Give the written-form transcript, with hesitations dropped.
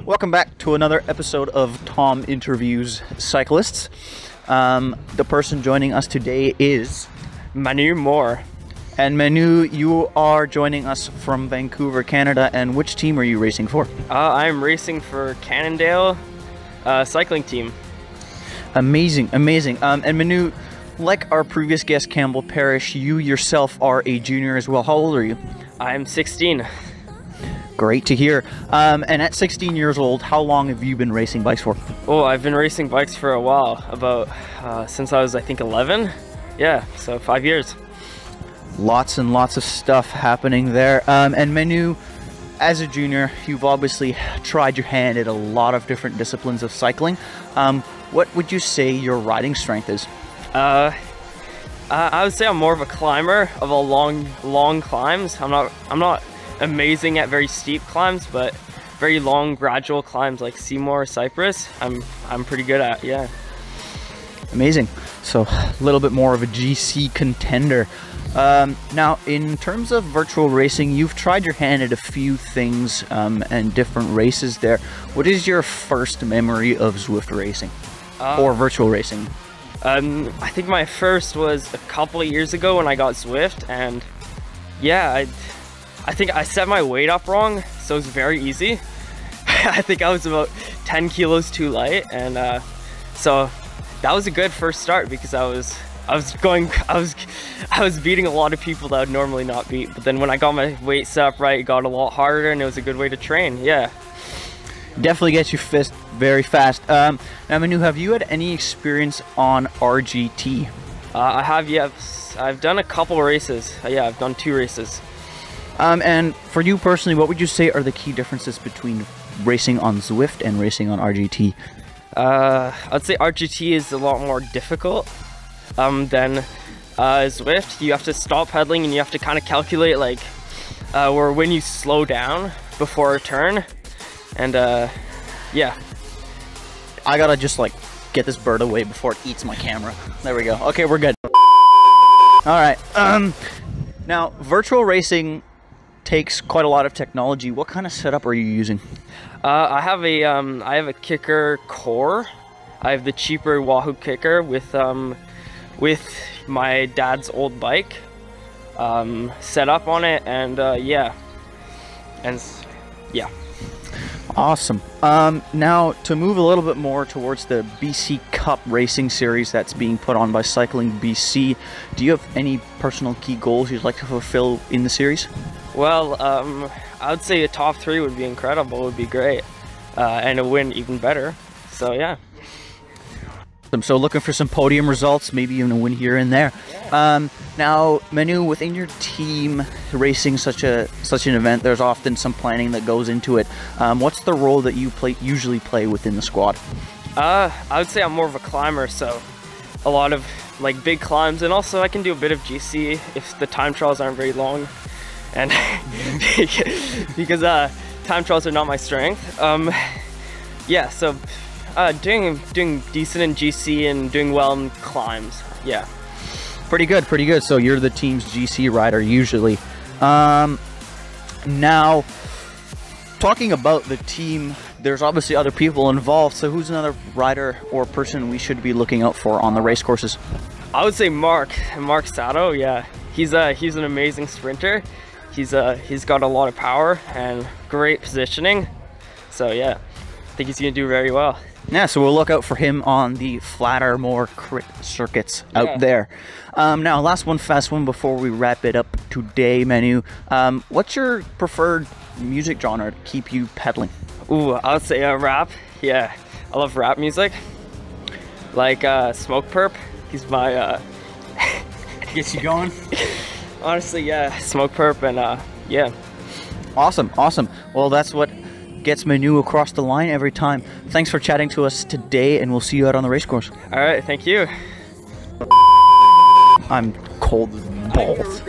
Welcome back to another episode of Tom Interviews Cyclists. The person joining us today is Manu Moore. And Manu, you are joining us from Vancouver, Canada. And which team are you racing for? I'm racing for Cannondale cycling team. Amazing, amazing. And Manu, like our previous guest, Campbell Parrish, you yourself are a junior as well. How old are you? I'm 16. Great to hear. And at 16 years old, how long have you been racing bikes for? Oh, I've been racing bikes for a while, about since I was, I think, 11. Yeah, so 5 years. Lots and lots of stuff happening there. And Manu, as a junior, you've obviously tried your hand at a lot of different disciplines of cycling. What would you say your riding strength is? I would say I'm more of a climber of a long climbs. I'm not amazing at very steep climbs, but very long gradual climbs like Seymour, Cypress, I'm pretty good at. Yeah. Amazing. So a little bit more of a GC contender. Now, in terms of virtual racing, you've tried your hand at a few things and different races there. What is your first memory of Zwift racing or virtual racing? I think my first was a couple of years ago when I got Zwift, and yeah, I think I set my weight up wrong, so it was very easy. I think I was about 10 kilos too light, and so that was a good first start because I was beating a lot of people that I would normally not beat. But then when I got my weight set up right, it got a lot harder, and it was a good way to train. Yeah. Definitely gets you fit very fast. Now, Manu, have you had any experience on RGT? I have, yeah. I've done a couple races. Yeah, I've done 2 races. And for you personally, what would you say are the key differences between racing on Zwift and racing on RGT? I'd say RGT is a lot more difficult than Zwift. You have to stop pedaling and you have to kind of calculate like where when you slow down before a turn. And yeah. I gotta just like get this bird away before it eats my camera. There we go. Okay, we're good. All right. Now, virtual racing takes quite a lot of technology. What kind of setup are you using? I have a kicker core. I have the cheaper Wahoo kicker with my dad's old bike set up on it, and yeah. Awesome. Now, to move a little bit more towards the BC Cup racing series that's being put on by Cycling BC, do you have any personal key goals you'd like to fulfill in the series? Well, I would say a top 3 would be incredible, would be great, and a win even better. So yeah. So looking for some podium results, maybe even a win here and there. Now, Manu, within your team racing such an event, there's often some planning that goes into it. What's the role that you usually play within the squad? I would say I'm more of a climber, so a lot of like big climbs, and also I can do a bit of GC if the time trials aren't very long, and because time trials are not my strength. Yeah, so doing decent in GC and doing well in climbs. Yeah. Pretty good, pretty good. So you're the team's GC rider usually. Now, talking about the team, there's obviously other people involved. So who's another rider or person we should be looking out for on the race courses? I would say Mark Sato. Yeah, he's an amazing sprinter. He's got a lot of power and great positioning. So yeah, I think he's gonna do very well. Yeah, so we'll look out for him on the flatter, more crit circuits out there. Now, last one, fast one before we wrap it up today, Manu. What's your preferred music genre to keep you pedaling? Ooh, I would say rap. Yeah, I love rap music. Like Smoke Perp. He's my Gets you going? Honestly, yeah, Smoke Perp, and yeah. Awesome, awesome. Well, that's what gets Manu across the line every time. Thanks for chatting to us today, and we'll see you out on the race course. All right, thank you. I'm cold as balls.